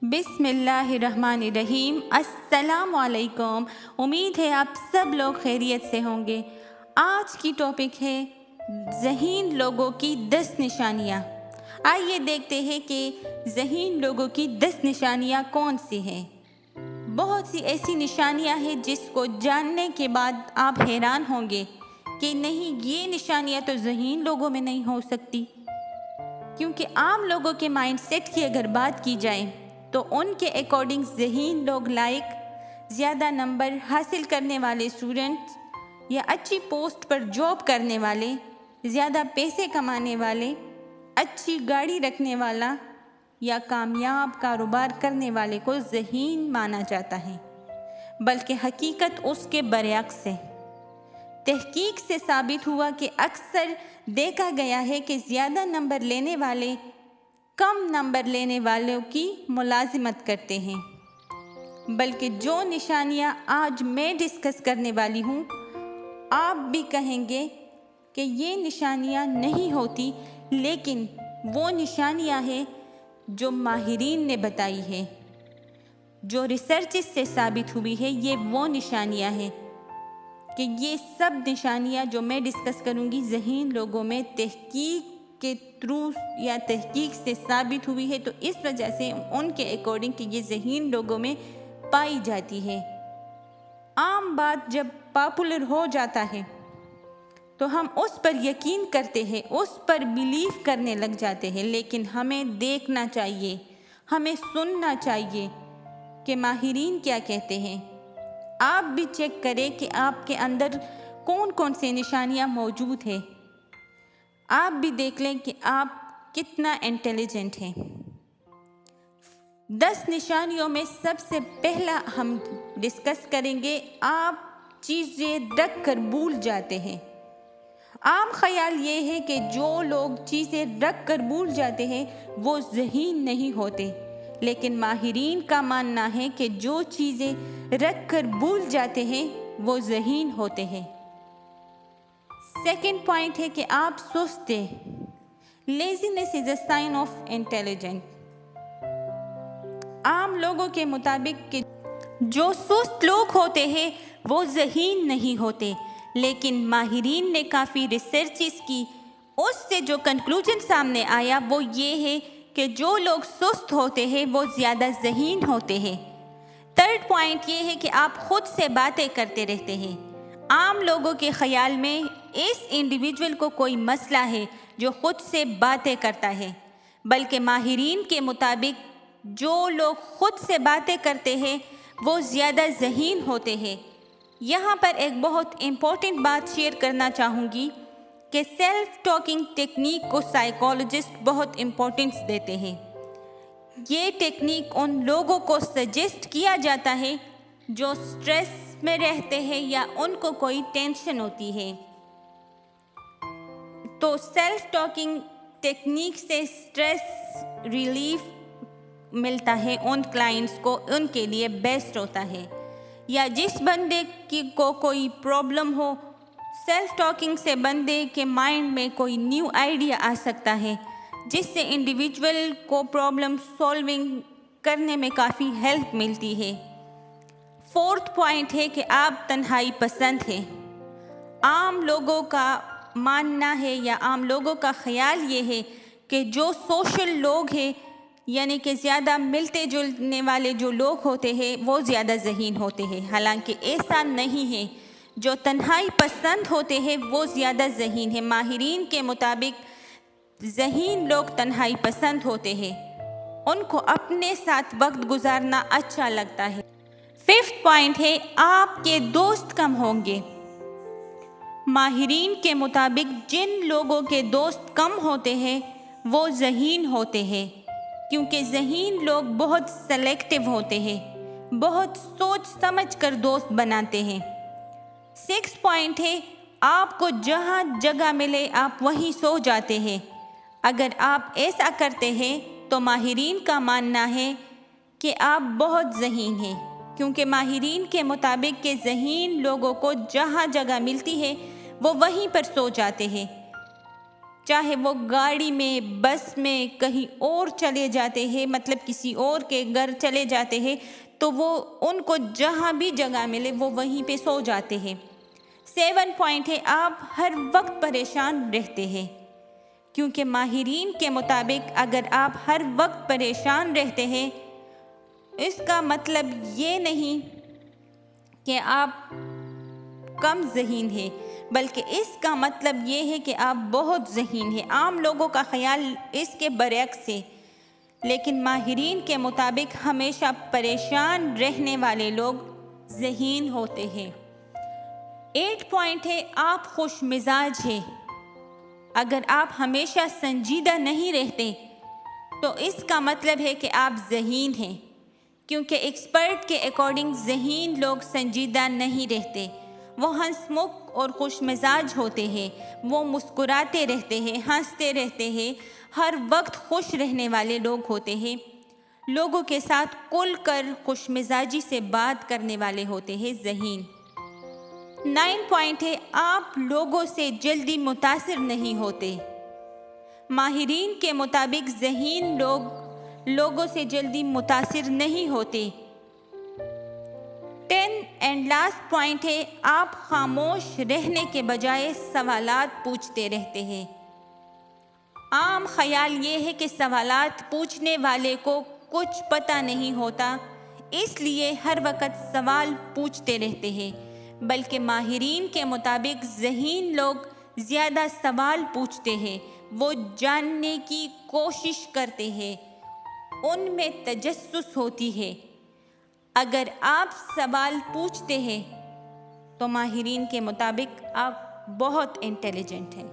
बिस्मिल्लाहिर्रहमानिर्रहीम। अस्सलाम वालेकुम। उम्मीद है आप सब लोग खैरियत से होंगे। आज की टॉपिक है ज़हीन लोगों की 10 निशानियाँ। आइए देखते हैं कि ज़हीन लोगों की 10 निशानियाँ कौन सी हैं। बहुत सी ऐसी निशानियाँ हैं जिसको जानने के बाद आप हैरान होंगे कि नहीं, ये निशानियाँ तो ज़हीन लोगों में नहीं हो सकती। क्योंकि आम लोगों के माइंड सेट की अगर बात की जाए तो उनके अकॉर्डिंग ज़हीन लोग ज़्यादा नंबर हासिल करने वाले स्टूडेंट्स या अच्छी पोस्ट पर जॉब करने वाले, ज़्यादा पैसे कमाने वाले, अच्छी गाड़ी रखने वाला या कामयाब कारोबार करने वाले को ज़हीन माना जाता है, बल्कि हकीकत उसके बरअक्स है। तहकीक से साबित हुआ कि अक्सर देखा गया है कि ज़्यादा नंबर लेने वाले कम नंबर लेने वालों की मुलाजिमत करते हैं। बल्कि जो निशानियां आज मैं डिस्कस करने वाली हूँ, आप भी कहेंगे कि ये निशानियां नहीं होती, लेकिन वो निशानियां हैं जो माहिरीन ने बताई है, जो रिसर्च से साबित हुई है। ये वो निशानियां हैं कि ये सब निशानियां जो मैं डिस्कस करूँगी ज़हीन लोगों में तहकीक के थ्रू या तहकीक से साबित हुई है, तो इस वजह से उनके अकॉर्डिंग कि ये ज़हीन लोगों में पाई जाती है। आम बात जब पॉपुलर हो जाता है तो हम उस पर यकीन करते हैं, उस पर बिलीव करने लग जाते हैं, लेकिन हमें देखना चाहिए, हमें सुनना चाहिए कि माहिरीन क्या कहते हैं। आप भी चेक करें कि आपके अंदर कौन कौन से निशानियां मौजूद हैं। आप भी देख लें कि आप कितना इंटेलिजेंट हैं। 10 निशानियों में सबसे पहला हम डिस्कस करेंगे, आप चीज़ें रख कर भूल जाते हैं। आम ख्याल ये है कि जो लोग चीज़ें रख कर भूल जाते हैं वो ज़हीन नहीं होते, लेकिन माहिरीन का मानना है कि जो चीज़ें रख कर भूल जाते हैं वो ज़हीन होते हैं। सेकंड पॉइंट है कि आप सुस्त हैं। Laziness is a sign of intelligent. आम लोगों के मुताबिक कि जो सुस्त लोग होते हैं वो ज़हीन नहीं होते, लेकिन माहिरीन ने काफ़ी रिसर्चेस की, उससे जो कंक्लूजन सामने आया वो ये है कि जो लोग सुस्त होते हैं वो ज़्यादा ज़हीन होते हैं। थर्ड पॉइंट ये है कि आप खुद से बातें करते रहते हैं। आम लोगों के ख्याल में इस इंडिविजुअल को कोई मसला है जो खुद से बातें करता है, बल्कि माहिरीन के मुताबिक जो लोग खुद से बातें करते हैं वो ज़्यादा ज़हीन होते हैं। यहाँ पर एक बहुत इम्पोर्टेंट बात शेयर करना चाहूँगी कि सेल्फ टॉकिंग टेक्निक को साइकोलॉजिस्ट बहुत इम्पोर्टेंस देते हैं। ये टेक्निक उन लोगों को सजेस्ट किया जाता है जो स्ट्रेस में रहते हैं या उनको कोई टेंशन होती है। तो सेल्फ टॉकिंग टेक्निक से स्ट्रेस रिलीफ मिलता है उन क्लाइंट्स को, उनके लिए बेस्ट होता है। या जिस बंदे को कोई प्रॉब्लम हो, सेल्फ टॉकिंग से बंदे के माइंड में कोई न्यू आइडिया आ सकता है, जिससे इंडिविजुअल को प्रॉब्लम सॉल्विंग करने में काफ़ी हेल्प मिलती है। फोर्थ पॉइंट है कि आप तन्हाई पसंद हैं। आम लोगों का मानना है या आम लोगों का ख्याल ये है कि जो सोशल लोग हैं, यानी कि ज़्यादा मिलते जुलने वाले जो लोग होते हैं वो ज़्यादा ज़हीन होते हैं। हालांकि ऐसा नहीं है, जो तन्हाई पसंद होते हैं वो ज़्यादा ज़हीन है। माहिरीन के मुताबिक ज़हीन लोग तन्हाई पसंद होते हैं, उनको अपने साथ वक्त गुजारना अच्छा लगता है। फिफ्थ पॉइंट है आपके दोस्त कम होंगे। माहिरीन के मुताबिक जिन लोगों के दोस्त कम होते हैं वो ज़हीन होते हैं, क्योंकि ज़हीन लोग बहुत सेलेक्टिव होते हैं, बहुत सोच समझ कर दोस्त बनाते हैं। सिक्स पॉइंट है आपको जहाँ जगह मिले आप वहीं सो जाते हैं। अगर आप ऐसा करते हैं तो माहिरीन का मानना है कि आप बहुत ज़हीन हैं, क्योंकि माहिरीन के मुताबिक कि ज़हीन लोगों को जहाँ जगह मिलती है वो वहीं पर सो जाते हैं। چاہے وہ گاڑی میں، بس میں، کہیں اور چلے جاتے ہیں، مطلب کسی اور کے گھر چلے جاتے ہیں، تو وہ ان کو جہاں بھی جگہ ملے وہ وہیں پہ سو جاتے ہیں۔ 7 پوائنٹ ہے، آپ ہر وقت پریشان رہتے ہیں، کیونکہ ماہرین کے مطابق اگر آپ ہر وقت پریشان رہتے ہیں، اس کا مطلب یہ نہیں کہ آپ کم ذہین ہیں، بلکہ اس کا مطلب یہ ہے کہ آپ بہت ذہین ہیں۔ عام لوگوں کا خیال اس کے برعکس ہے، لیکن ماہرین کے مطابق ہمیشہ پریشان رہنے والے لوگ ذہین ہوتے ہیں۔ 8 پوائنٹ ہے، آپ خوش مزاج ہیں۔ اگر آپ ہمیشہ سنجیدہ نہیں رہتے تو اس کا مطلب ہے کہ آپ ذہین ہیں، کیونکہ ایکسپرٹ کے اکارڈنگ ذہین لوگ سنجیدہ نہیں رہتے، وہ ہنس مکھ اور خوش مزاج ہوتے ہیں، وہ مسکراتے رہتے ہیں، ہنستے رہتے ہیں، ہر وقت خوش رہنے والے لوگ ہوتے ہیں، لوگوں کے ساتھ کھل کر خوش مزاجی سے بات کرنے والے ہوتے ہیں، ذہین۔ 9 پوائنٹ ہے، آپ لوگوں سے جلدی متاثر نہیں ہوتے۔ ماہرین کے مطابق ذہین لوگ لوگوں سے جلدی متاثر نہیں ہوتے۔ 10 اینڈ لاسٹ پوائنٹ ہے، آپ خاموش رہنے کے بجائے سوالات پوچھتے رہتے ہیں۔ عام خیال یہ ہے کہ سوالات پوچھنے والے کو کچھ پتہ نہیں ہوتا، اس لیے ہر وقت سوال پوچھتے رہتے ہیں، بلکہ ماہرین کے مطابق ذہین لوگ زیادہ سوال پوچھتے ہیں، وہ جاننے کی کوشش کرتے ہیں، ان میں تجسس ہوتی ہے۔ اگر آپ سوال پوچھتے ہیں تو ماہرین کے مطابق آپ بہت انٹیلیجنٹ ہیں۔